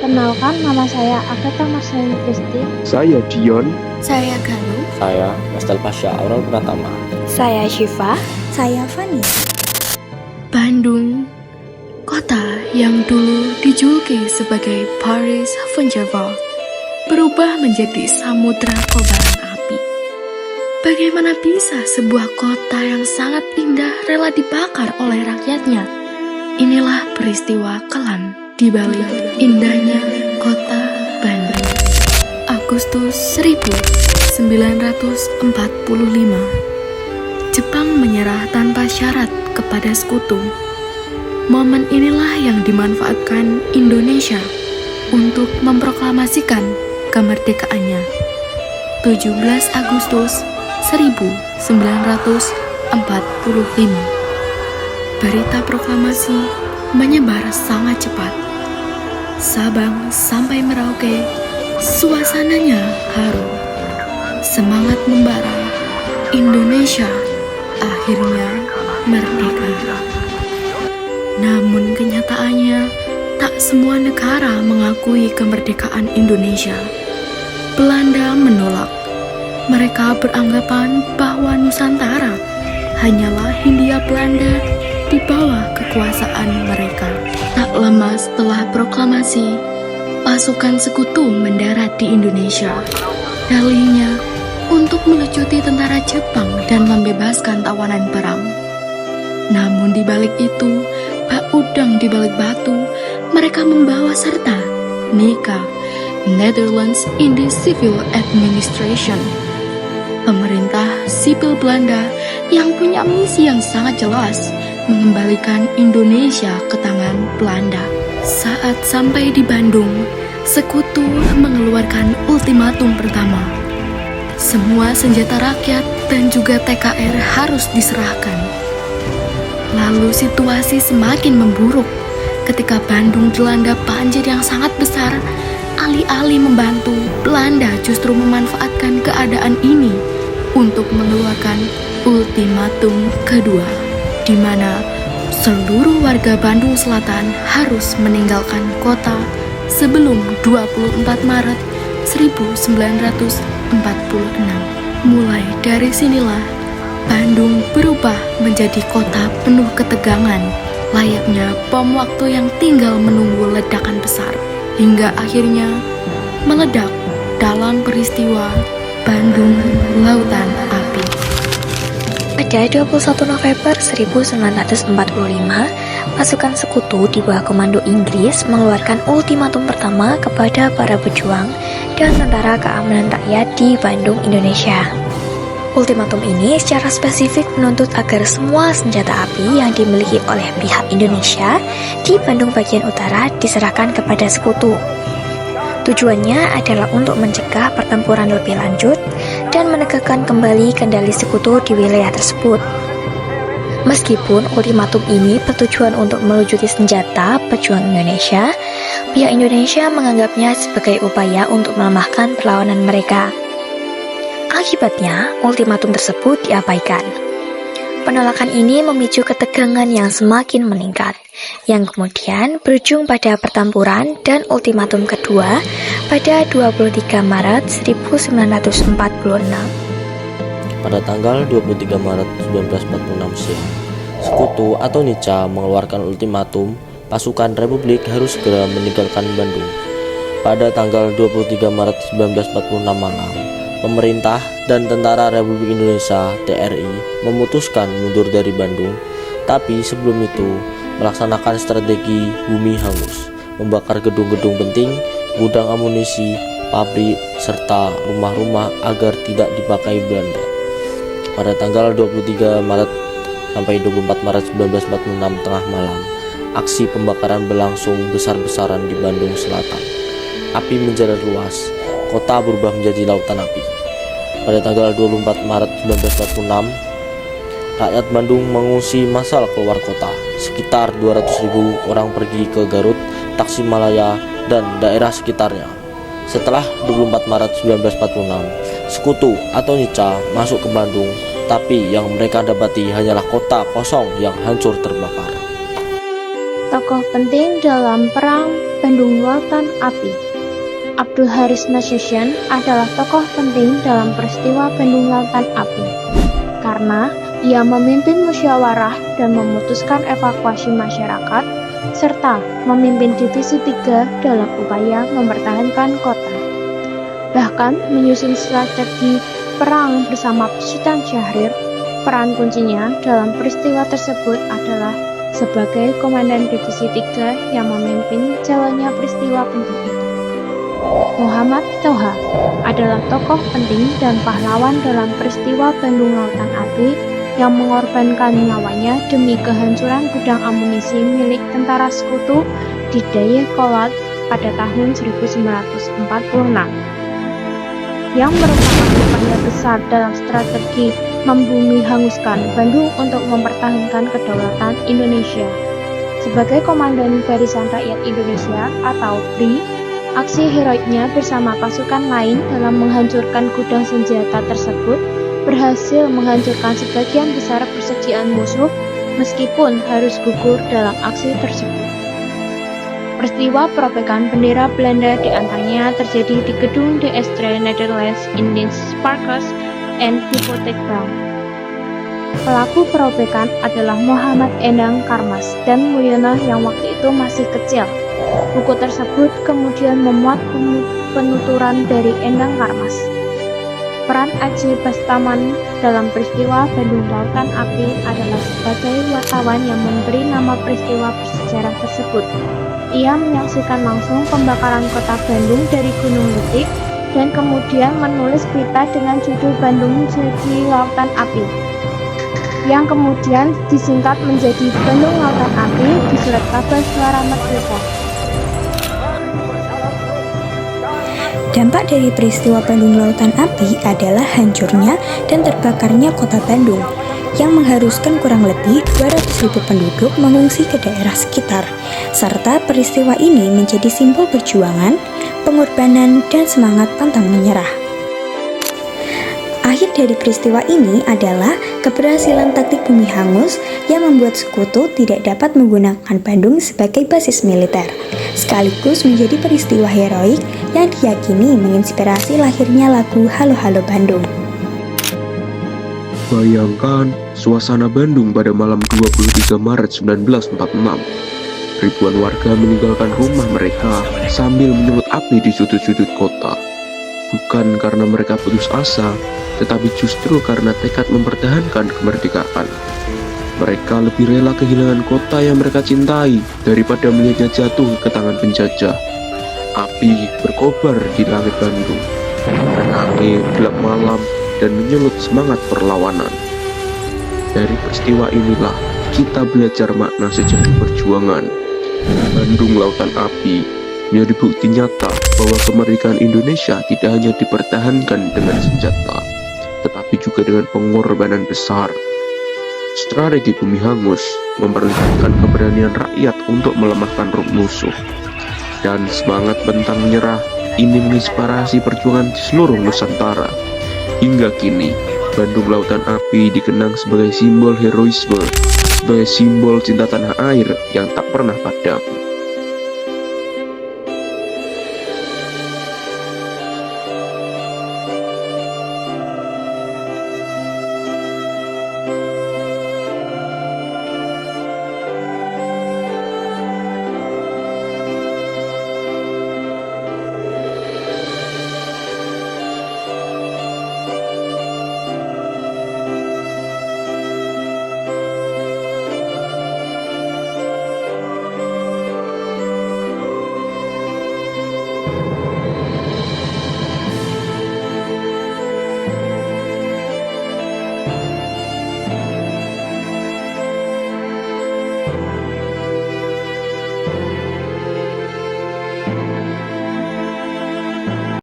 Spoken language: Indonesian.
Kenalkan, nama saya Agatha Marcelina Christy. Saya Dion. Saya Galuh. Saya Mastal Pasha Aurel Pratama. Saya Syifa. Saya Fani. Bandung, kota yang dulu dijuluki sebagai Paris Saint-Germain, berubah menjadi samudra kobaran api. Bagaimana bisa sebuah kota yang sangat indah rela dibakar oleh rakyatnya? Inilah peristiwa kelam di balik indahnya kota Bandung. Agustus 1945, Jepang menyerah tanpa syarat kepada sekutu. Momen inilah yang dimanfaatkan Indonesia untuk memproklamasikan kemerdekaannya. 17 Agustus 1945. Berita proklamasi menyebar sangat cepat. Sabang sampai Merauke, suasananya haru. Semangat membara, Indonesia akhirnya merdeka. Namun kenyataannya, tak semua negara mengakui kemerdekaan Indonesia. Belanda menolak. Mereka beranggapan bahwa Nusantara hanyalah Hindia Belanda di bawah kekuasaan mereka. Tak lama setelah proklamasi, pasukan sekutu mendarat di Indonesia. Dalihnya untuk melucuti tentara Jepang dan membebaskan tawanan perang. Namun di balik itu, bak udang di balik batu, mereka membawa serta NICA, Netherlands Indies Civil Administration, pemerintah sipil Belanda yang punya misi yang sangat jelas, mengembalikan Indonesia ke tangan Belanda. Saat sampai di Bandung, sekutu mengeluarkan ultimatum pertama. Semua senjata rakyat dan juga TKR harus diserahkan. Lalu situasi semakin memburuk ketika Bandung dilanda banjir yang sangat besar. Alih-alih membantu, Belanda justru memanfaatkan keadaan ini untuk mengeluarkan ultimatum kedua, di mana seluruh warga Bandung Selatan harus meninggalkan kota sebelum 24 Maret 1946. Mulai dari sinilah Bandung berubah menjadi kota penuh ketegangan, layaknya bom waktu yang tinggal menunggu ledakan besar, hingga akhirnya meledak dalam peristiwa Bandung Lautan Api. Pada 21 November 1945, pasukan sekutu di bawah komando Inggris mengeluarkan ultimatum pertama kepada para pejuang dan tentara keamanan rakyat di Bandung, Indonesia. Ultimatum ini secara spesifik menuntut agar semua senjata api yang dimiliki oleh pihak Indonesia di Bandung bagian utara diserahkan kepada sekutu. Tujuannya adalah untuk mencegah pertempuran lebih lanjut dan menegakkan kembali kendali sekutu di wilayah tersebut. Meskipun ultimatum ini bertujuan untuk melucuti senjata pejuang Indonesia, pihak Indonesia menganggapnya sebagai upaya untuk melemahkan perlawanan mereka. Akibatnya, ultimatum tersebut diabaikan. Penolakan ini memicu ketegangan yang semakin meningkat, yang kemudian berujung pada pertempuran dan ultimatum kedua pada 23 Maret 1946. Pada tanggal 23 Maret 1946 siang, Sekutu atau NICA mengeluarkan ultimatum pasukan Republik harus segera meninggalkan Bandung. Pada tanggal 23 Maret 1946 malam, pemerintah dan Tentara Republik Indonesia (TRI) memutuskan mundur dari Bandung, tapi sebelum itu melaksanakan strategi bumi hangus, membakar gedung-gedung penting, gudang amunisi, pabrik, serta rumah-rumah agar tidak dipakai Belanda. Pada tanggal 23 Maret sampai 24 Maret 1946 tengah malam, aksi pembakaran berlangsung besar-besaran di Bandung Selatan. Api menjalar luas, kota berubah menjadi lautan api. Pada tanggal 24 Maret 1946, rakyat Bandung mengungsi massal keluar kota. Sekitar 200.000 orang pergi ke Garut, Tasikmalaya, dan daerah sekitarnya. Setelah 24 Maret 1946, Sekutu atau NICA masuk ke Bandung, tapi yang mereka dapati hanyalah kota kosong yang hancur terbakar. tokoh penting dalam Perang Bandung Lautan Api. Abdul Haris Nasution adalah tokoh penting dalam peristiwa Bandung Lautan Api karena ia memimpin musyawarah dan memutuskan evakuasi masyarakat serta memimpin Divisi 3 dalam upaya mempertahankan kota. Bahkan menyusun strategi perang bersama Sultan Syahrir. Peran kuncinya dalam peristiwa tersebut adalah sebagai komandan Divisi 3 yang memimpin jalannya peristiwa penting itu. Muhammad Toha adalah tokoh penting dan pahlawan dalam peristiwa Bandung Lautan Api yang mengorbankan nyawanya demi kehancuran gudang amunisi milik tentara sekutu di Dayakolot pada tahun 1946, yang merupakan upaya besar dalam strategi membumi hanguskan Bandung untuk mempertahankan kedaulatan Indonesia. Sebagai Komandan Barisan Rakyat Indonesia atau BRI, aksi heroiknya bersama pasukan lain dalam menghancurkan gudang senjata tersebut berhasil menghancurkan sebagian besar persediaan musuh meskipun harus gugur dalam aksi tersebut. Peristiwa perobekan bendera Belanda diantaranya terjadi di gedung De Estre Netherlands Indian Sparkers and Hypotheek Bank. Pelaku perobekan adalah Muhammad Endang Karmas dan Mulyono yang waktu itu masih kecil. Buku tersebut kemudian memuat penuturan dari Endang Karmas. Peran Aji Bastaman dalam peristiwa Bandung Lautan Api adalah sebagai wartawan yang memberi nama peristiwa bersejarah tersebut. Ia menyaksikan langsung pembakaran kota Bandung dari Gunung Letik dan kemudian menulis berita dengan judul Bandung Jadi Lautan Api, yang kemudian disingkat menjadi Bandung Lautan Api di surat kabar Suara Merdeka. Dampak dari peristiwa Bandung Lautan Api adalah hancurnya dan terbakarnya kota Bandung, yang mengharuskan kurang lebih 200.000 penduduk mengungsi ke daerah sekitar, serta peristiwa ini menjadi simbol perjuangan, pengorbanan, dan semangat pantang menyerah. Akhir dari peristiwa ini adalah keberhasilan taktik bumi hangus yang membuat sekutu tidak dapat menggunakan Bandung sebagai basis militer, sekaligus menjadi peristiwa heroik yang diyakini menginspirasi lahirnya lagu Halo Halo Bandung. Bayangkan suasana Bandung pada malam 23 Maret 1946. Ribuan warga meninggalkan rumah mereka sambil menyulut api di sudut-sudut kota. Bukan karena mereka putus asa, tetapi justru karena tekad mempertahankan kemerdekaan. Mereka lebih rela kehilangan kota yang mereka cintai daripada melihatnya jatuh ke tangan penjajah. Api berkobar di langit Bandung, menangis gelap malam dan menyulut semangat perlawanan. Dari peristiwa inilah kita belajar makna sejati perjuangan. Bandung Lautan Api menjadi bukti nyata bahwa kemerdekaan Indonesia tidak hanya dipertahankan dengan senjata, tetapi juga dengan pengorbanan besar. Strategi bumi hangus memperlihatkan keberanian rakyat untuk melemahkan roh musuh, dan semangat pantang menyerah ini menginspirasi perjuangan di seluruh Nusantara. Hingga kini, Bandung Lautan Api dikenang sebagai simbol heroisme, sebagai simbol cinta tanah air yang tak pernah padam.